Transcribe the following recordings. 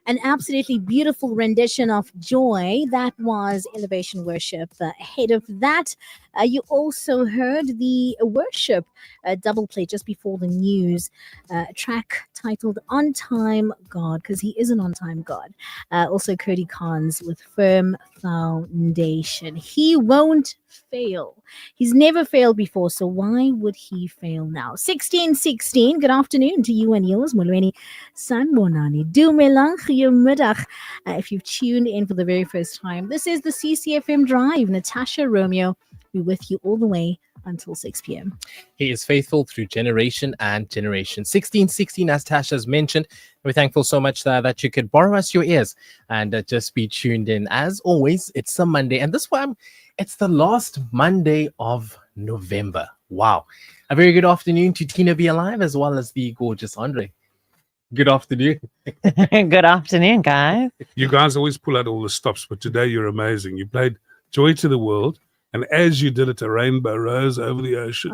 An absolutely beautiful rendition of Joy. That was Elevation Worship. Ahead of that, you also heard the Worship double play just before the news. A track titled On Time God, because he is an on time God. Also, Cody Carnes with Firm Foundation. He won't fail. He's never failed before, so why would he fail now? 1616, good afternoon to you and yours, Molweni Sanbonani. Dumelang goeiemiddag. If you've tuned in for the very first time, this is the CCFM Drive. Natasha Romeo, be with you all the way until 6 p.m. He is faithful through generation and generation. 1616, as Tasha's mentioned. We're thankful so much that you could borrow us your ears and just be tuned in. As always, it's a Monday, and this one, it's the last Monday of November. Wow. A very good afternoon to Tina Be Alive, as well as the gorgeous Andre. Good afternoon. Good afternoon, guys. You guys always pull out all the stops, but today you're amazing. You played Joy to the World, and as you did it, a rainbow rose over the ocean.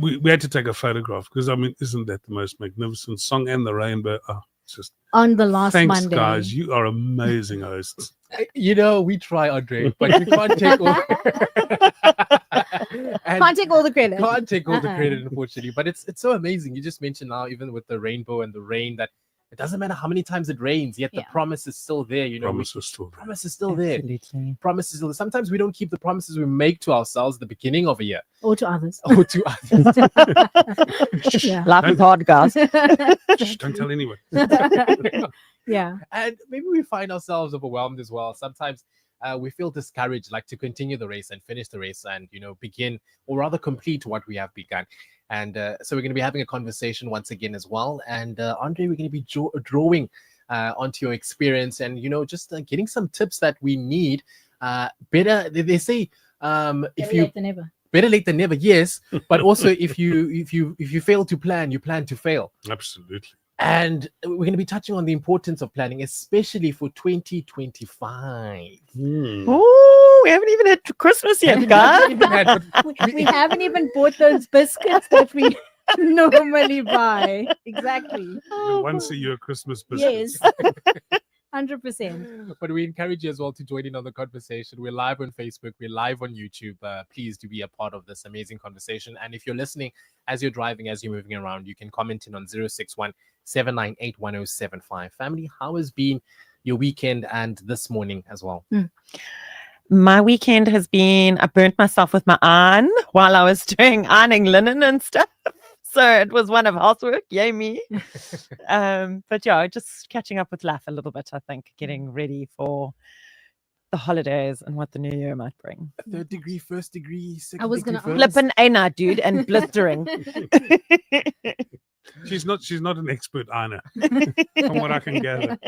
We had to take a photograph because, I mean, isn't that the most magnificent song? And the rainbow. It's just on the last thanks, Monday. guys. You are amazing hosts. You know, we try, Andre, but we can't take all. Can't take all the credit. Can't take all the credit, unfortunately. But it's so amazing. You just mentioned now, even with the rainbow and the rain, that it doesn't matter how many times it rains, yet the promise is still there. You know, promise is still there. Promise is still there. Absolutely. Promise is still there. Sometimes we don't keep the promises we make to ourselves at the beginning of a year. Or to others. Or to others. Yeah. Life is hard, guys. Shh, don't tell anyone. Yeah. And maybe we find ourselves overwhelmed as well. Sometimes we feel discouraged, like to continue the race and finish the race and, you know, begin or rather complete what we have begun. And so we're going to be having a conversation once again as well. And Andre, we're going to be drawing onto your experience and, you know, just getting some tips that we need. Better, they say, if you late than never. Better late than never, yes. But also, if you fail to plan, you plan to fail. Absolutely. And we're going to be touching on the importance of planning, especially for 2025. Oh, we haven't even had Christmas yet, guys. We haven't even bought those biscuits that we normally buy. Exactly. Once a year Christmas biscuits. Yes. 100%. But we encourage you as well to join in on the conversation. We're live on Facebook. We're live on YouTube. Please do be a part of this amazing conversation. And if you're listening as you're driving, as you're moving around, you can comment in on 061 798 1075. Family, how has been your weekend and this morning as well? My weekend has been, I burnt myself with my iron while I was doing ironing linen and stuff. So it was one of housework, yay me. But yeah, just catching up with life a little bit, I think, getting ready for the holidays and what the new year might bring. Third degree, first degree, second I was degree. gonna Flippin' Aina, dude, and blistering. She's not an expert ironer, from what I can gather.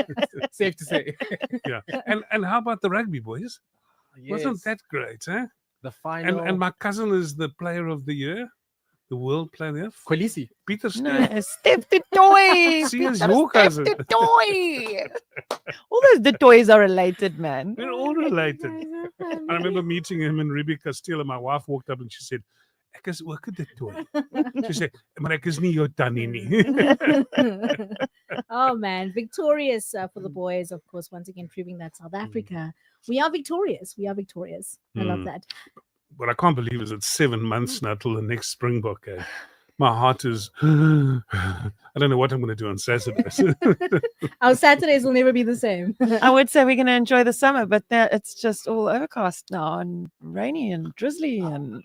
Safe to say. Yeah. And how about the rugby, boys? Yes. Wasn't that great, eh? The final. And my cousin is the player of the year, the world player. Kolisi. Peter Steph. No, Steph the toy. See, it's your cousin. The toy. All those the toys are related, man. We're all related. I remember meeting him in Ruby Castile, and my wife walked up and she said, "Ek is ook 'n toy." She said, "Maar ek is nie jou tannie nie." Oh man, victorious for the boys, of course. Once again, proving that South Africa, we are victorious. We are victorious. I love that. What I can't believe is it's 7 months now till the next Springbok game. My heart is, I don't know what I'm going to do on Saturdays. Our Saturdays will never be the same. I would say we're going to enjoy the summer, but it's just all overcast now and rainy and drizzly and.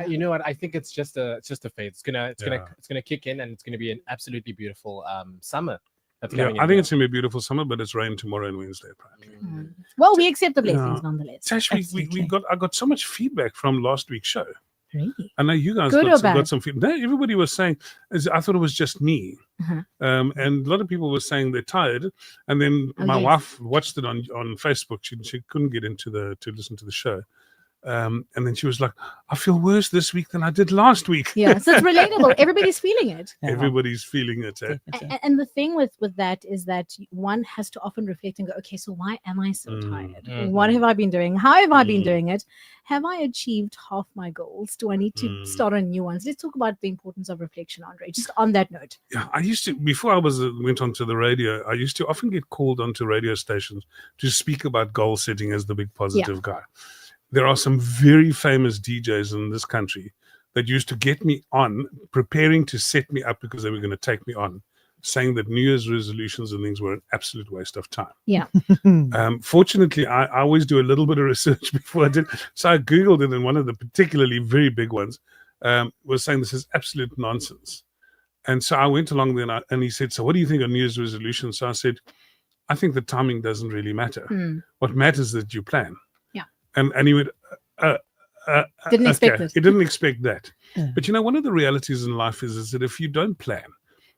You know what? I think it's just a phase. It's gonna kick in, and it's gonna be an absolutely beautiful summer. That's Yeah, coming I in think now. it's going to be a beautiful summer, but it's rain tomorrow and Wednesday, apparently. Well, we accept the blessings nonetheless. Tash, Absolutely. I got so much feedback from last week's show. Really? I know you guys Good or bad? got some feedback. No, everybody was saying, I thought it was just me. And a lot of people were saying they're tired. And then my wife watched it on Facebook. She couldn't get into to listen to the show. And then she was like, I feel worse this week than I did last week. Yeah, so it's relatable. Everybody's feeling it. Yeah. Everybody's feeling it. Definitely. And the thing with that is that one has to often reflect and go, okay, so why am I so tired? Mhm. What have I been doing? How have I been doing it? Have I achieved half my goals? Do I need to start on new ones? Let's talk about the importance of reflection, Andre, just on that note. Yeah, I used to, before I went onto the radio, I used to often get called onto radio stations to speak about goal setting as the big positive guy. There are some very famous DJs in this country that used to get me on, preparing to set me up because they were going to take me on, saying that New Year's resolutions and things were an absolute waste of time. Yeah. Fortunately, I always do a little bit of research before I did. So I Googled it, and one of the particularly very big ones was saying this is absolute nonsense. And so I went along there and he said, so what do you think of New Year's resolutions? So I said, I think the timing doesn't really matter. What matters is that you plan. Yeah. And he went, Didn't expect it. He didn't expect that. Yeah. But one of the realities in life is that if you don't plan,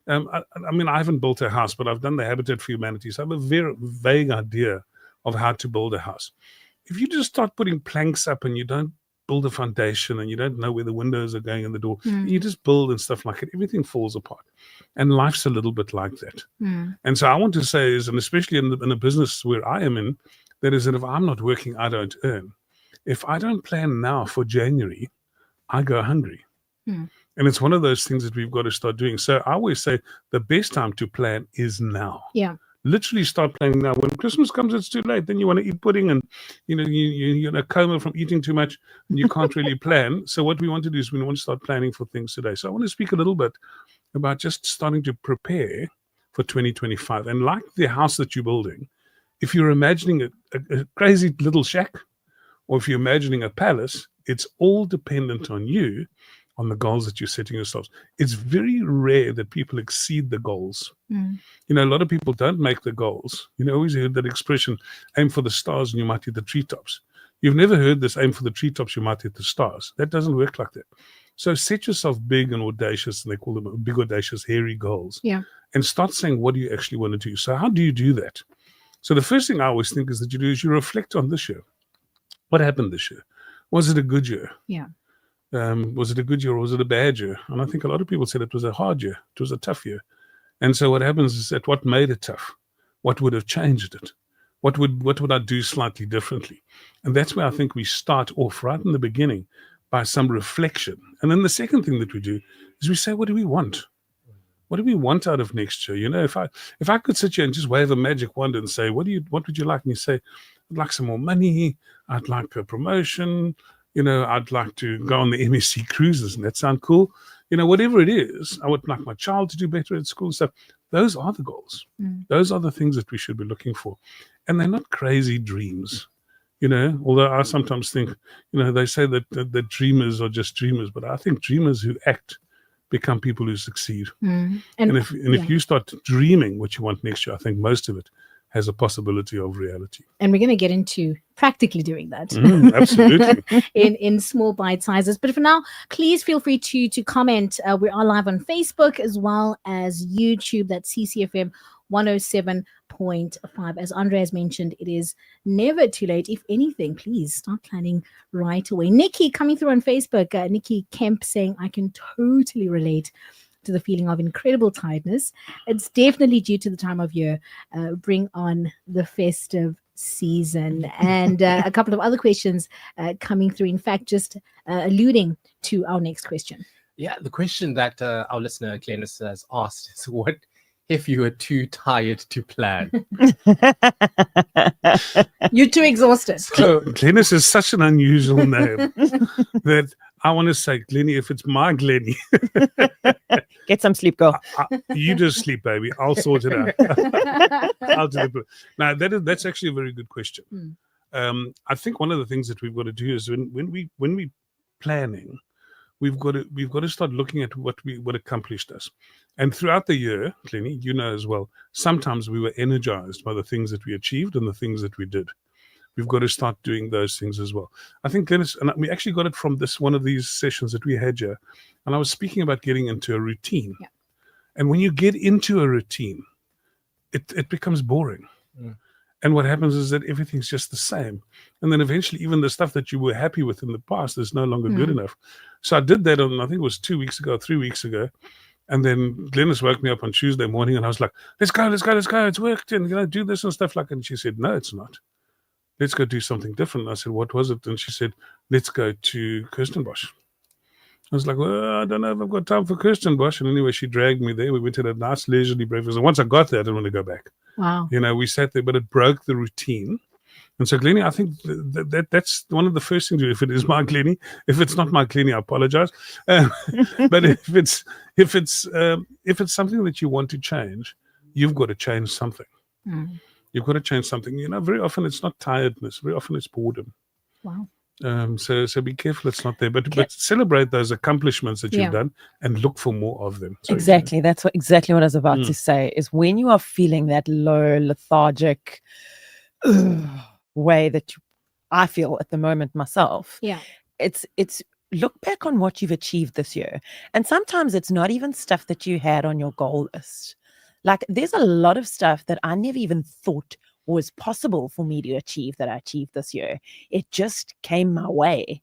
I mean, I haven't built a house, but I've done the Habitat for Humanity. So I have a very vague idea of how to build a house. If you just start putting planks up and you don't build a foundation and you don't know where the windows are going in the door, you just build and stuff like it, everything falls apart. And life's a little bit like that. And so I want to say is, and especially in a business where I am in, that is that if I'm not working, I don't earn. If I don't plan now for January, I go hungry. And it's one of those things that we've got to start doing. So I always say the best time to plan is now. Yeah. Literally start planning now. When Christmas comes, it's too late. Then you want to eat pudding and, you're in a coma from eating too much and you can't really plan. So what we want to do is we want to start planning for things today. So I want to speak a little bit about just starting to prepare for 2025. And like the house that you're building, if you're imagining a crazy little shack, or if you're imagining a palace, it's all dependent on you, on the goals that you're setting yourselves. It's very rare that people exceed the goals. A lot of people don't make the goals. Always heard that expression, aim for the stars and you might hit the treetops. You've never heard this, aim for the treetops, you might hit the stars. That doesn't work like that. So set yourself big and audacious, and they call them big, audacious, hairy goals. Yeah. And start saying, what do you actually want to do? So how do you do that? So the first thing I always think is that you do is you reflect on this year. What happened this year? Was it a good year? Yeah. Was it a good year or was it a bad year? And I think a lot of people said it was a hard year. It was a tough year. And so what happens is that what made it tough? What would have changed it? What would I do slightly differently? And that's where I think we start off right in the beginning by some reflection. And then the second thing that we do is we say, what do we want? What do we want out of next year? If I could sit here and just wave a magic wand and say, what would you like? And you say, I'd like some more money. I'd like a promotion. I'd like to go on the MSC cruises. And that sound cool? Whatever it is, I would like my child to do better at school stuff. Those are the goals. Those are the things that we should be looking for. And they're not crazy dreams. Although I sometimes think, they say that dreamers are just dreamers, but I think dreamers who act become people who succeed. And if you start dreaming what you want next year, I think most of it has a possibility of reality. And we're going to get into practically doing that. Absolutely. in small bite sizes. But for now, please feel free to comment. We are live on Facebook as well as YouTube. That's CCFM 107.5. As Andre has mentioned, it is never too late. If anything, please start planning right away. Nikki coming through on Facebook. Nikki Kemp saying, I can totally relate to the feeling of incredible tiredness. It's definitely due to the time of year. Bring on the festive season. And a couple of other questions coming through. In fact, just alluding to our next question. Yeah, the question that our listener Glennis has asked is, what if you were too tired to plan? You're too exhausted. So Glennis is such an unusual name that I want to say, Glennie, if it's my Glennie, Get some sleep, girl. you just sleep, baby. I'll sort it out. I'll do it. Now, that's actually a very good question. I think one of the things that we've got to do is when we planning, we've got to start looking at what accomplished us. And throughout the year, Glennie, as well, sometimes we were energized by the things that we achieved and the things that we did. We've got to start doing those things as well. I think Dennis, and we actually got it from one of these sessions that we had here, and I was speaking about getting into a routine. And when you get into a routine, it becomes boring. And what happens is that everything's just the same. And then eventually, even the stuff that you were happy with in the past is no longer good enough. So I did that on, I think it was 2 weeks ago, 3 weeks ago. And then Glennis woke me up on Tuesday morning and I was like, let's go. It's worked. And, do this and stuff like that. And she said, no, it's not. Let's go do something different. I said, what was it? And she said, let's go to Kirstenbosch. I was like, well, I don't know if I've got time for Kirstenbosch. And anyway, she dragged me there. We went to a nice leisurely breakfast. And once I got there, I didn't want to go back. Wow. We sat there, but it broke the routine. And so, Glennie, I think that's one of the first things to do. If it is my Glennie, if it's not my Glennie, I apologize. But if it's something that you want to change, you've got to change something. You've got to change something. Very often it's not tiredness. Very often it's boredom. Wow. So be careful it's not there, but celebrate those accomplishments that you've done and look for more of them. Sorry, exactly. That's exactly what I was about to say, is when you are feeling that low, lethargic way that I feel at the moment myself. Yeah. It's look back on what you've achieved this year. And sometimes it's not even stuff that you had on your goal list. Like there's a lot of stuff that I never even thought was possible for me to achieve that I achieved this year. It just came my way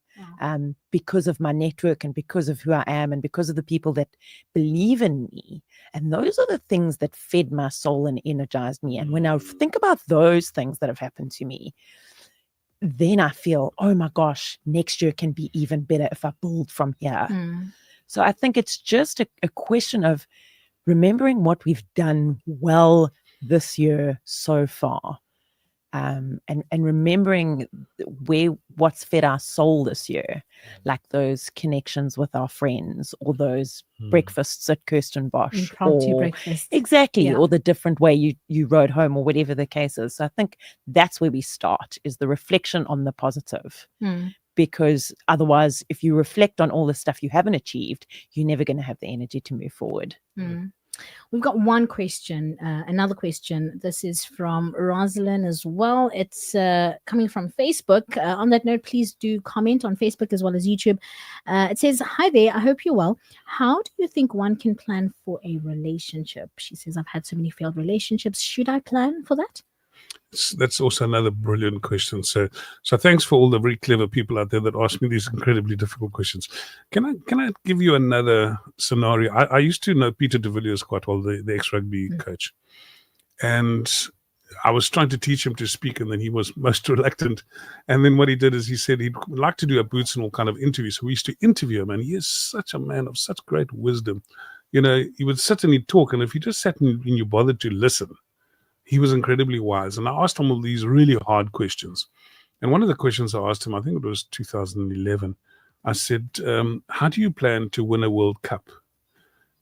because of my network and because of who I am and because of the people that believe in me. And those are the things that fed my soul and energized me. And when I think about those things that have happened to me, then I feel, oh my gosh, next year can be even better if I build from here. So I think it's just a question of remembering what we've done well this year so far, and remembering what's fed our soul this year, like those connections with our friends or those breakfasts at Kirstenbosch, impromptu breakfasts. Exactly, or the different way you rode home or whatever the case is. So I think that's where we start, is the reflection on the positive. Because otherwise, if you reflect on all the stuff you haven't achieved, you're never going to have the energy to move forward. We've got one question, another question. This is from Rosalind as well. It's coming from Facebook. On that note, please do comment on Facebook as well as YouTube. It says, hi there, I hope you're well. How do you think one can plan for a relationship? She says, I've had so many failed relationships. Should I plan for that? That's also another brilliant question. So thanks for all the very clever people out there that ask me these incredibly difficult questions. Can I give you another scenario? I used to know Peter de Villiers quite well, the ex-rugby coach. And I was trying to teach him to speak, and then he was most reluctant. And then what he did is he said he'd like to do a boots and all kind of interview. So we used to interview him, and he is such a man of such great wisdom. He would sit and he'd talk, and if you just sat and you bothered to listen, he was incredibly wise. And I asked him all these really hard questions. And one of the questions I asked him, I think it was 2011, I said, how do you plan to win a World Cup?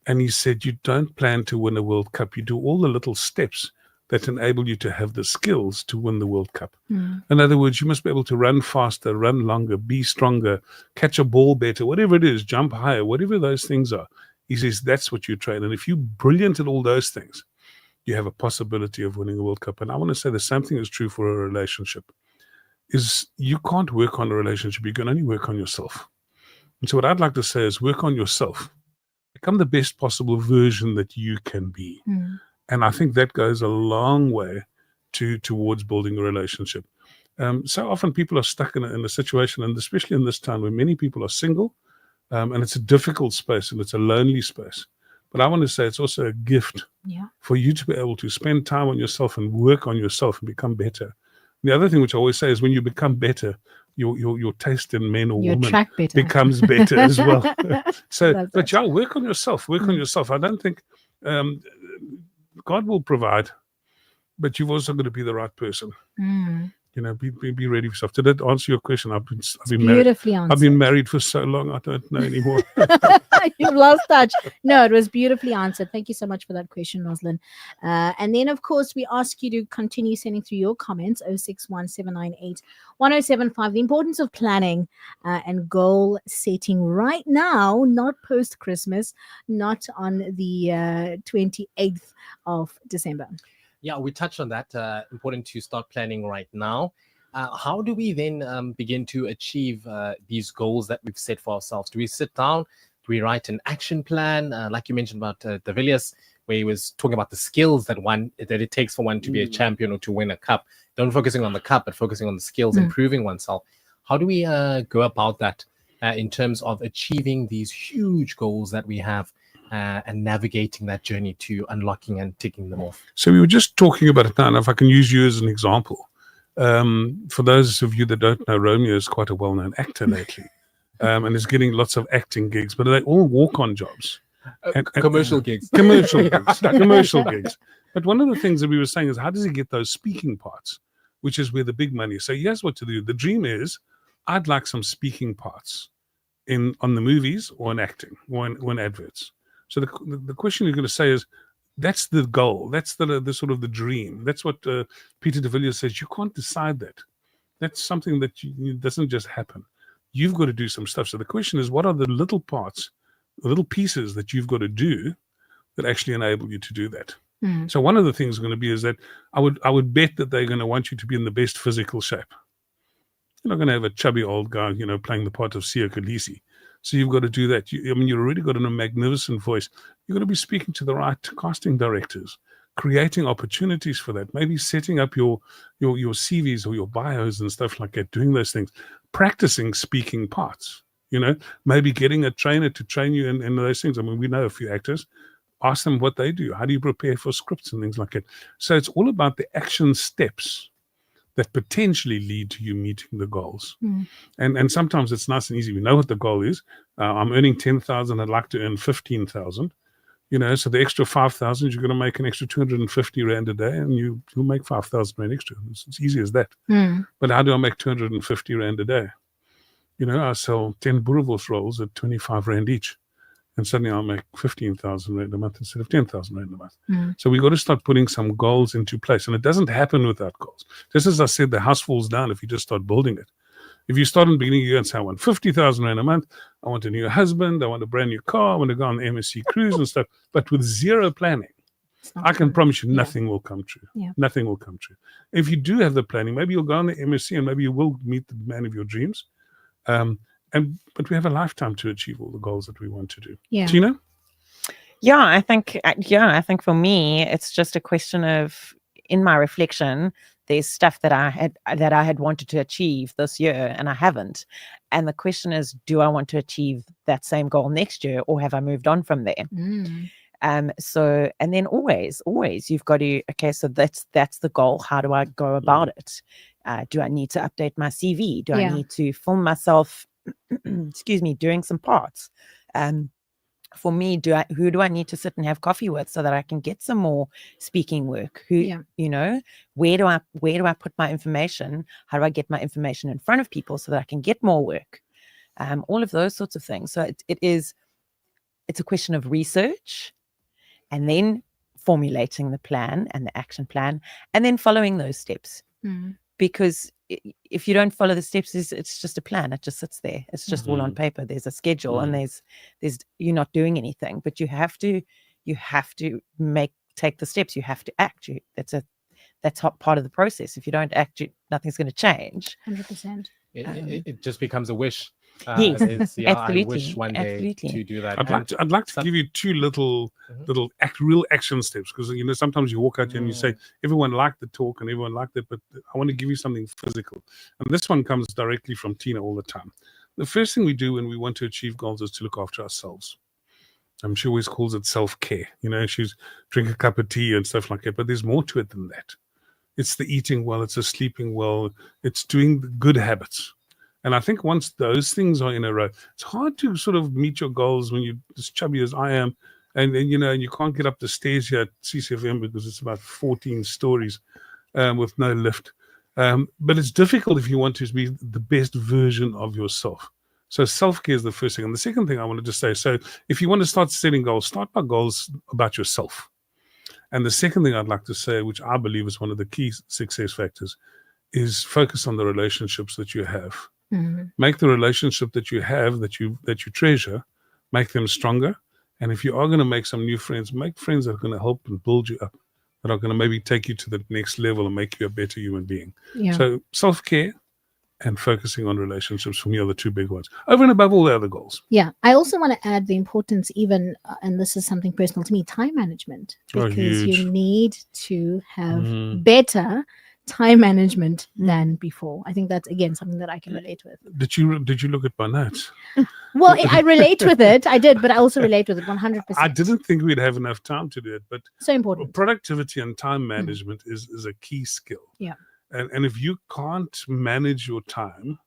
And he said, you don't plan to win a World Cup. You do all the little steps that enable you to have the skills to win the World Cup. In other words, you must be able to run faster, run longer, be stronger, catch a ball better, whatever it is, jump higher, whatever those things are. He says, that's what you train. And if you're brilliant at all those things, you have a possibility of winning a World Cup. And I want to say the same thing is true for a relationship. Is you can't work on a relationship. You can only work on yourself. And so what I'd like to say is work on yourself. Become the best possible version that you can be. And I think that goes a long way towards building a relationship. So often people are stuck in a situation, and especially in this time where many people are single, and it's a difficult space and it's a lonely space. But I want to say it's also a gift for you to be able to spend time on yourself and work on yourself and become better. The other thing which I always say is when you become better, your taste in men or women becomes better as well. So, but work on yourself. Work on yourself. I don't think God will provide, but you've also got to be the right person. Be ready for yourself. Did that answer your question? I've been beautifully married. answered. I've been married for so long, I don't know anymore. You've lost touch. No, it was beautifully answered. Thank you so much for that question, Rosalind. And then, of course, we ask you to continue sending through your comments, 0617981075. The importance of planning and goal setting right now, not post-Christmas, not on the 28th of December. Yeah, we touched on that. Important to start planning right now. How do we then begin to achieve these goals that we've set for ourselves? Do we sit down? Do we write an action plan? Like you mentioned about de Villiers, where he was talking about the skills that it takes for one to be a champion or to win a cup. Don't focusing on the cup, but focusing on the skills, improving oneself. How do we go about that in terms of achieving these huge goals that we have and navigating that journey to unlocking and ticking them off? So we were just talking about it now, and if I can use you as an example. For those of you that don't know, Romeo is quite a well-known actor lately, and is getting lots of acting gigs, but they all walk-on jobs. And Commercial gigs. Commercial gigs. Commercial gigs. But one of the things that we were saying is, how does he get those speaking parts, which is where the big money is? So he has what to do. The dream is, I'd like some speaking parts on the movies or in acting or in adverts. So the question you're going to say is, that's the goal. That's the sort of the dream. That's what Peter de Villiers says. You can't decide that. That's something that it doesn't just happen. You've got to do some stuff. So the question is, what are the little parts, the little pieces that you've got to do that actually enable you to do that? So one of the things going to be is that I would bet that they're going to want you to be in the best physical shape. You're not going to have a chubby old guy, playing the part of Sia Khaleesi. So you've got to do that. You've already got a magnificent voice. You've got to be speaking to the right casting directors, creating opportunities for that, maybe setting up your CVs or your bios and stuff like that, doing those things, practicing speaking parts, maybe getting a trainer to train you in those things. I mean, we know a few actors. Ask them what they do. How do you prepare for scripts and things like that? So it's all about the action steps that potentially lead to you meeting the goals. And sometimes it's nice and easy. We know what the goal is. I'm earning 10,000. I'd like to earn 15,000. So the extra 5,000, you're going to make an extra 250 Rand a day, and you'll make 5,000 Rand extra. It's easy as that. But how do I make 250 Rand a day? I sell 10 Boerewors rolls at 25 Rand each. And suddenly I'll make 15,000 Rand a month instead of 10,000 Rand a month. So we've got to start putting some goals into place. And it doesn't happen without goals. Just as I said, the house falls down if you just start building it. If you start in the beginning of the year and say, I want 50,000 Rand a month, I want a new husband, I want a brand new car, I want to go on the MSC cruise and stuff, but with zero planning, I can promise you nothing will come true. Nothing will come true. If you do have the planning, maybe you'll go on the MSC and maybe you will meet the man of your dreams. But we have a lifetime to achieve all the goals that we want to do. Tina? I think for me, it's just a question of, in my reflection, there's stuff that I had wanted to achieve this year and I haven't. And the question is, do I want to achieve that same goal next year, or have I moved on from there? So, and then always you've got to, okay, so that's the goal. How do I go about it? Do I need to update my CV? Do I need to film myself, doing some parts? For me, who do I need to sit and have coffee with so that I can get some more speaking work? Where do I put my information? How do I get my information in front of people so that I can get more work? All of those sorts of things. So it's a question of research, and then formulating the plan and the action plan, and then following those steps. Because if you don't follow the steps, it's just a plan. It just sits there. It's just all on paper. There's a schedule, and there's you're not doing anything. But you have to take the steps. You have to act. That's part of the process. If you don't act, nothing's going to change. 100%. It just becomes a wish. Yes, absolutely. absolutely. I wish one day to do that. I'd like to give you two little real action steps, because sometimes you walk out here and you say everyone liked the talk and everyone liked it, but I want to give you something physical. And this one comes directly from Tina all the time. The first thing we do when we want to achieve goals is to look after ourselves. She always calls it self-care. She's drink a cup of tea and stuff like that, but there's more to it than that. It's the eating well, it's the sleeping well, it's doing the good habits. And I think once those things are in a row, it's hard to sort of meet your goals when you're as chubby as I am. And you can't get up the stairs here at CCFM because it's about 14 stories with no lift. But it's difficult if you want to be the best version of yourself. So self-care is the first thing. And the second thing I wanted to say, so if you want to start setting goals, start by goals about yourself. And the second thing I'd like to say, which I believe is one of the key success factors, is focus on the relationships that you have. Make the relationship that you have, that you treasure, make them stronger. And if you are going to make some new friends, make friends that are going to help and build you up, that are going to maybe take you to the next level and make you a better human being. So self-care, and focusing on relationships for me are the two big ones, over and above all the other goals. Yeah, I also want to add the importance, even, and this is something personal to me, time management, Oh, because you huge. need to have Mm. better time management than before. I think that's, again, something that I can relate with. Did you look at my notes? Well, I relate with it. I did, but I also relate with it 100%. I didn't think we'd have enough time to do it, but So important. productivity and time management is a key skill. Yeah. And if you can't manage your time,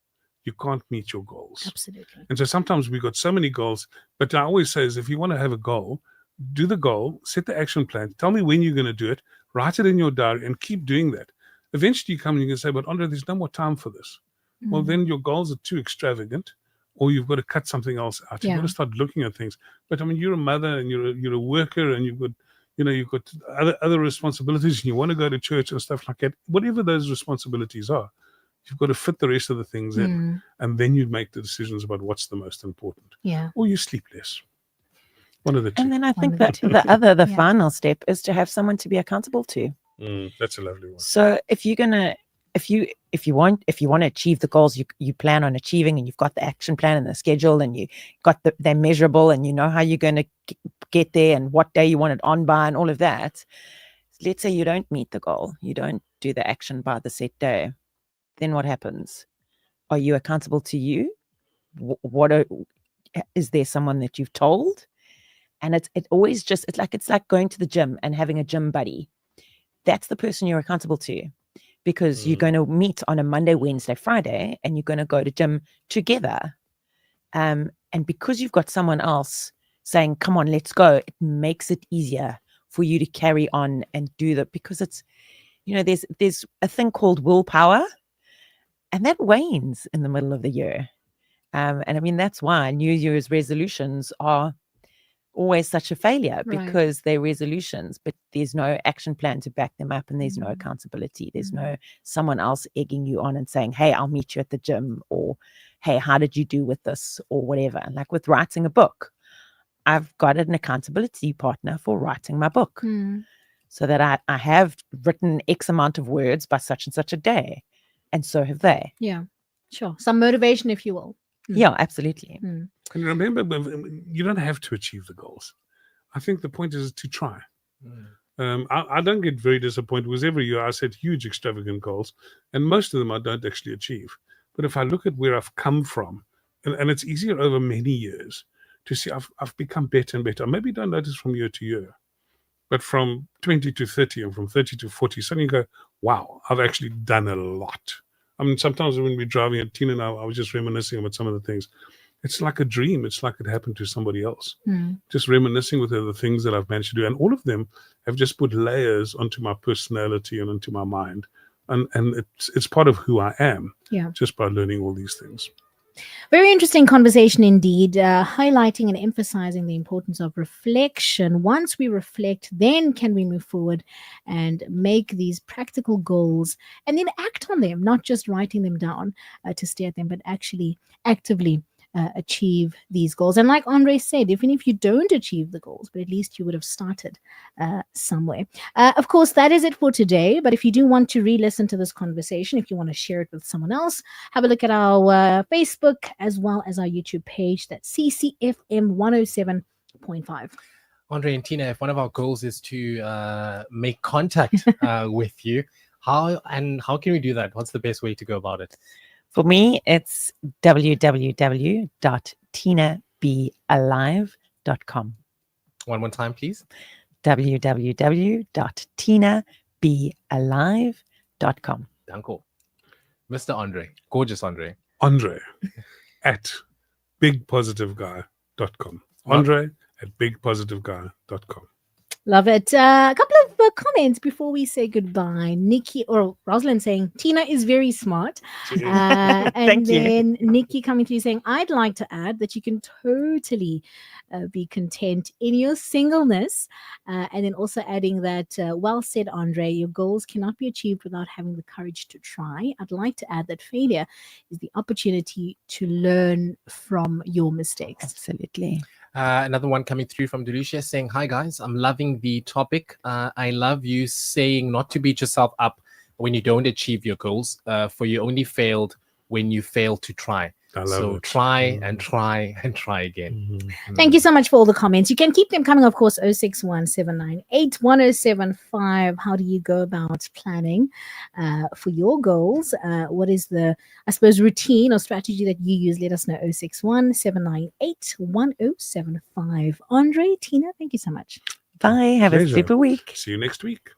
you can't meet your goals. Absolutely. And so sometimes we've got so many goals, but I always say is if you want to have a goal, do the goal, set the action plan, tell me when you're going to do it, write it in your diary and keep doing that. Eventually you come and you can say, but Andre, there's no more time for this. Well, then your goals are too extravagant, or you've got to cut something else out. You've got to start looking at things. But I mean, you're a mother and you're a worker and you've got other responsibilities and you want to go to church and stuff like that. Whatever those responsibilities are, you've got to fit the rest of the things in, and then you make the decisions about what's the most important. Yeah. Or you sleep less. One of the two. And then I One think of the that two. the Yeah. final step is to have someone to be accountable to. That's a lovely one. So if you're gonna, if you want to achieve the goals you plan on achieving, and you've got the action plan and the schedule, and you got they're measurable, and you know how you're going to get there, and what day you want it on by, and all of that. Let's say you don't meet the goal, you don't do the action by the set day. Then what happens? Are you accountable to you? Is there someone that you've told? And it's like going to the gym and having a gym buddy. That's the person you're accountable to, because you're going to meet on a Monday, Wednesday, Friday, and you're going to go to gym together. And because you've got someone else saying, come on, let's go, it makes it easier for you to carry on and do that, because it's, there's a thing called willpower, and that wanes in the middle of the year. And I mean, that's why New Year's resolutions are always such a failure, because they're resolutions, but there's no action plan to back them up, and there's no accountability. There's no someone else egging you on and saying, hey, I'll meet you at the gym, or hey, how did you do with this, or whatever. Like with writing a book, I've got an accountability partner for writing my book, so that I have written X amount of words by such and such a day, and so have they. Yeah, sure. Some motivation, if you will. Yeah, absolutely. And remember, you don't have to achieve the goals. I think the point is to try. I don't get very disappointed, because every year I set huge extravagant goals, and most of them I don't actually achieve. But if I look at where I've come from, and it's easier over many years to see I've become better and better. Maybe you don't notice from year to year, but from 20 to 30 and from 30 to 40, suddenly you go, wow, I've actually done a lot. I mean, sometimes when we're driving at Tina and I was just reminiscing about some of the things. It's like a dream. It's like it happened to somebody else. Just reminiscing with her the things that I've managed to do. And all of them have just put layers onto my personality and onto my mind. And it's part of who I am, just by learning all these things. Very interesting conversation indeed, highlighting and emphasizing the importance of reflection. Once we reflect, then can we move forward and make these practical goals and then act on them, not just writing them down to stare at them, but actually actively achieve these goals. And like Andre said, even if you don't achieve the goals, but at least you would have started somewhere. Of course, that is it for today. But if you do want to re-listen to this conversation, if you want to share it with someone else, have a look at our Facebook as well as our YouTube page. That's CCFM 107.5. Andre and Tina, if one of our goals is to make contact with you, how can we do that? What's the best way to go about it? For me, it's www.tinabealive.com. One more time, please. www.tinabealive.com. Danko. Mr. Andre. Gorgeous Andre. Andre at bigpositiveguy.com. Andre at bigpositiveguy.com. Love it. A couple of comments before we say goodbye. Nikki or Rosalind saying Tina is very smart. And Thank you. then Nikki coming to you saying, I'd like to add that you can totally be content in your singleness. And then also adding that, well said, Andre, your goals cannot be achieved without having the courage to try. I'd like to add that failure is the opportunity to learn from your mistakes. Absolutely. Another one coming through from Delucia saying, hi guys, I'm loving the topic. I love you saying not to beat yourself up when you don't achieve your goals, for you only failed when you fail to try. I love So it. try and try and try again. Thank you so much for all the comments. You can keep them coming, of course, 0617981075. How do you go about planning for your goals? What is the, I suppose, routine or strategy that you use? Let us know, 0617981075. Andre, Tina, thank you so much. Bye. Have Pleasure. a super week. See you next week.